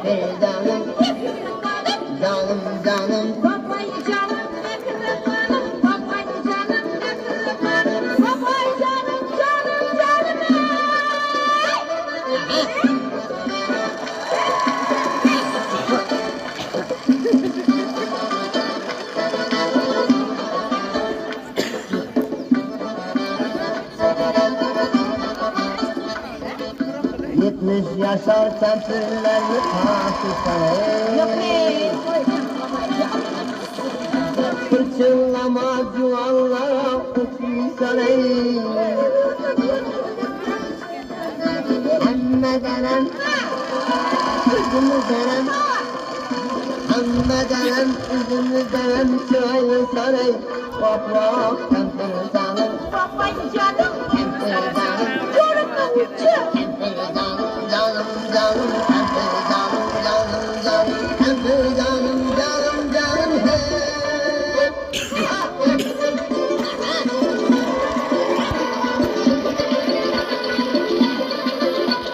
bir canım. Canım canım. Babay canım ne kırıklarım, babay canım ne kırıklarım, babay canım canım canım. 70 yaşar temsillerini taşısın. Yok be. Fırçınlama cuvallara uçmuşsan ey. Emme denen, üzümü denen, emme denen, üzümü denen, çayırsan ey. Vap vap temsil canım, Babay canım, temsil canım. yorumlu uçu. Canım canım, temsil canım, canım canım, temsil canım, canım canım hey.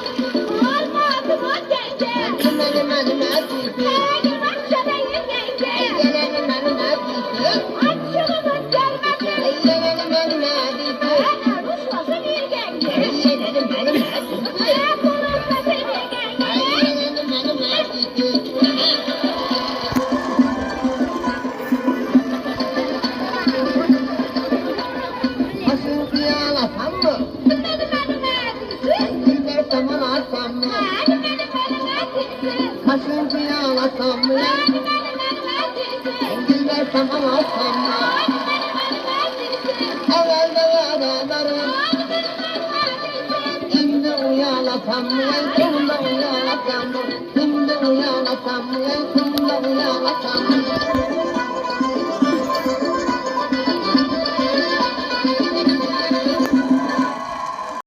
Olmadı mı gece? Benim elim acısı, Benim akşamın gece. benim elim acısı, Akşamımız gelmedi. benim elim acısı, Ana Rus'lasın bir gece. benim elim acısı, Ayak olursa seni gece. benim elim acısı. Başını kıyalasam mı? Benim elim acısı. Dilber saman atsam mı? Benim elim acısı. Başını kıyalasam mı? Benim elim acısı. Dilber saman atsam mı? Evvelde vade ederim, şimdi uyalasam mı?